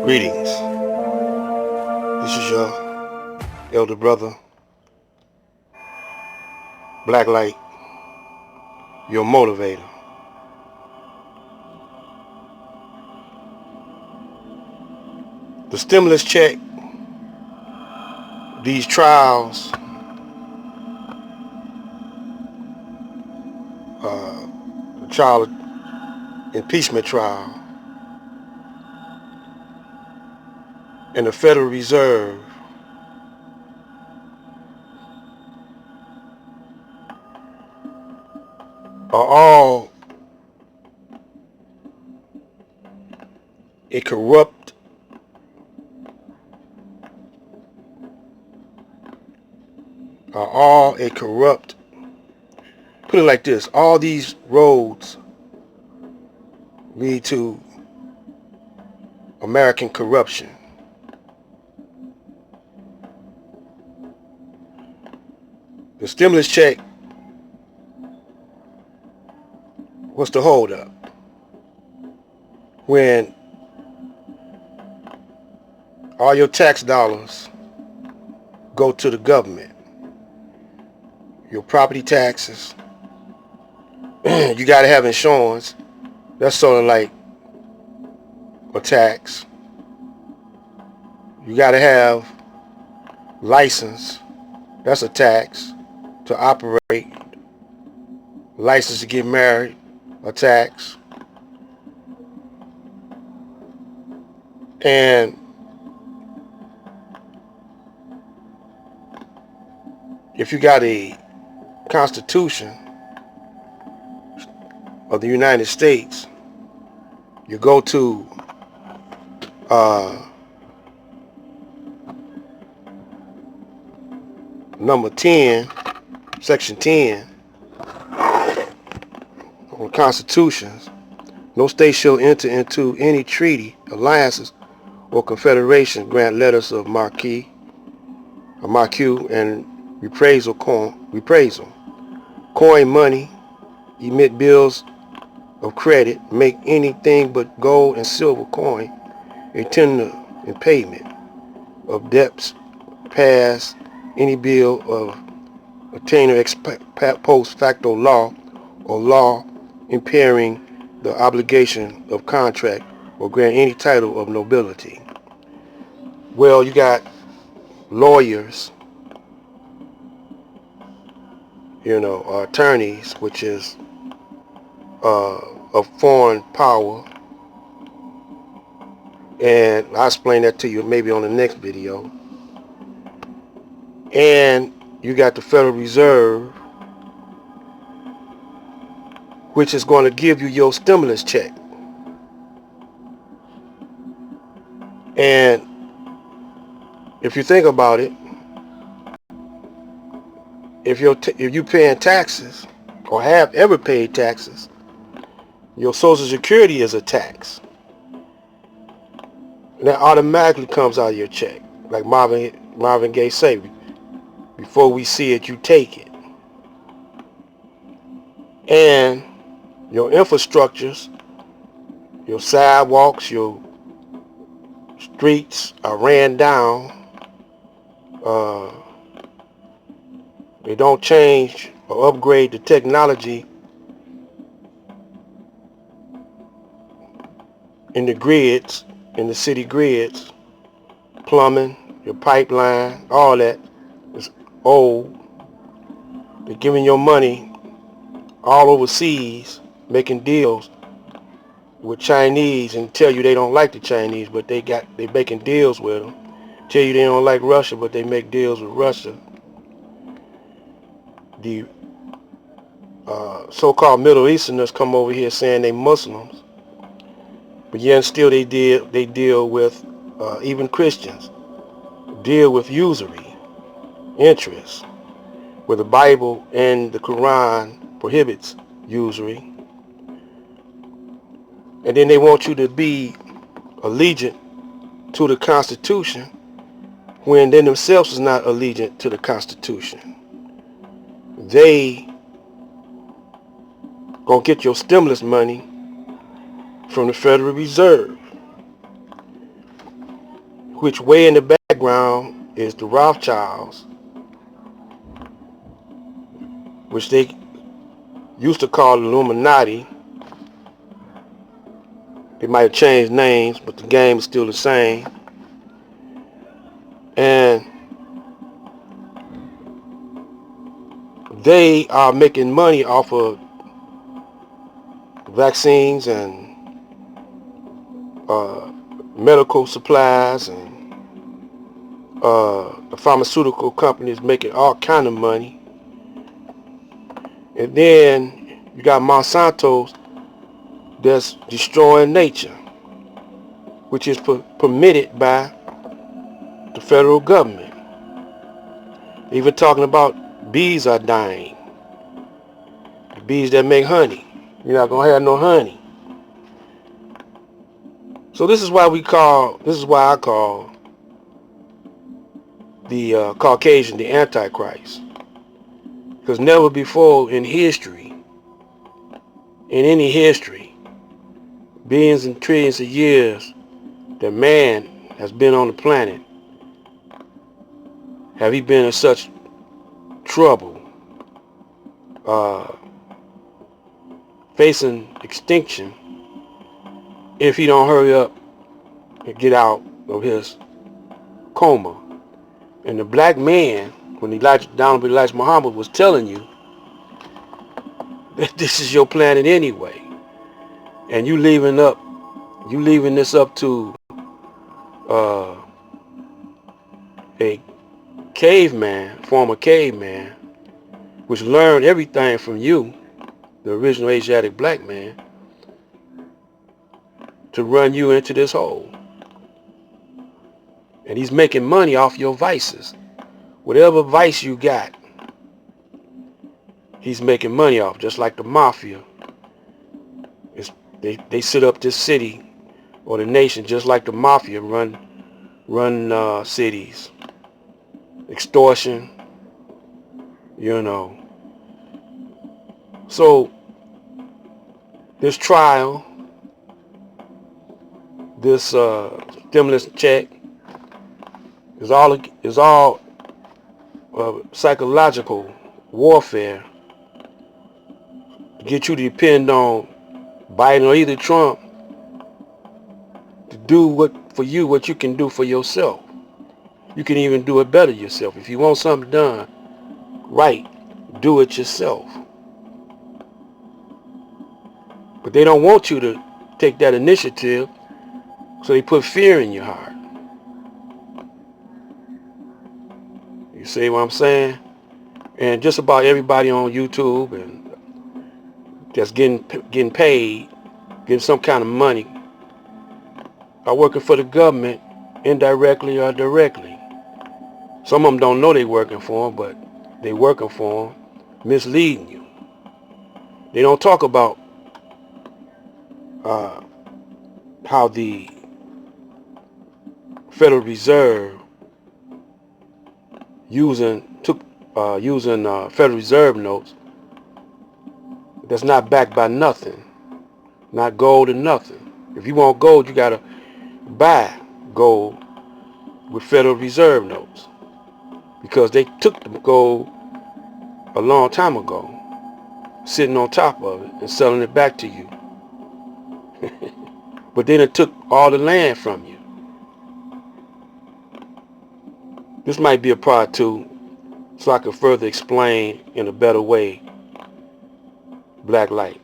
Greetings. This is your elder brother, Blacklight, your motivator. The stimulus check, these trials, the trial, impeachment trial, and the Federal Reserve are all a corrupt put it like this, all these roads lead to American corruption. The stimulus check, what's the holdup? When all your tax dollars go to the government, your property taxes, you got to have insurance. That's sort of like a tax. You got to have license. That's a tax to operate. License to get married, a tax. And if you got a Constitution of the United States, you go to number 10, section 10 on constitutions. No state shall enter into any treaty, alliances, or confederation grant letters of marque and reprisal, coin money, emit bills of credit, make anything but gold and silver coin a tender in payment of debts, pass any bill of attainder ex post facto law or law impairing the obligation of contract or grant any title of nobility. Well, you got lawyers, attorneys, which is of foreign power, and I'll explain that to you maybe on the next video. And you got the Federal Reserve, which is going to give you your stimulus check. And if you think about it, if you paying taxes or have ever paid taxes, your Social Security is a tax. And that automatically comes out of your check. Like Marvin Gaye say, before we see it, you take it. And your infrastructures, your sidewalks, your streets are ran down. They don't change or upgrade the technology in the grids, in the city grids, plumbing, your pipeline, all that is old. They're giving your money all overseas, making deals with Chinese, and tell you they don't like the Chinese, but they making deals with them. Tell you they don't like Russia, but they make deals with Russia. The so-called Middle Easterners come over here saying they Muslims, but yet still they deal with even Christians deal with usury, interest, where the Bible and the Quran prohibits usury. And then they want you to be allegiant to the Constitution when they themselves is not allegiant to the Constitution. They gonna get your stimulus money from the Federal Reserve. which way in the background is the Rothschilds, which they used to call Illuminati. They might have changed names, but the game is still the same. And they are making money off of vaccines and medical supplies, and the pharmaceutical companies making all kind of money. And then you got Monsanto's that's destroying nature, which is permitted by the federal government. Even talking about bees are dying. The bees that make honey. You're not gonna have no honey. So this is why I call the Caucasian the Antichrist. Because never before in history, in any history, billions and trillions of years that man has been on the planet, have he been in such trouble, facing extinction, if he don't hurry up and get out of his coma. And the black man, when Elijah Muhammad was telling you that this is your planet anyway, and you leaving this up to a former caveman, which learned everything from you, the original Asiatic black man, to run you into this hole. And he's making money off your vices. Whatever vice you got, he's making money off, just like the mafia. They sit up this city or the nation just like the mafia run cities. Extortion, So this trial, this stimulus check is all psychological warfare to get you to depend on Biden or either Trump to do what you can do for yourself. You can even do it better yourself. If you want something done right, do it yourself. But they don't want you to take that initiative, so they put fear in your heart. You see what I'm saying? And just about everybody on YouTube and that's getting paid, getting some kind of money, are working for the government indirectly or directly. Some of them don't know they're working for them, but they're working for them, misleading you. They don't talk about how the Federal Reserve using Federal Reserve notes that's not backed by nothing, not gold and nothing. If you want gold, you gotta buy gold with Federal Reserve notes, because they took the gold a long time ago, sitting on top of it and selling it back to you. But then it took all the land from you. This might be a part 2, so I can further explain in a better way black light.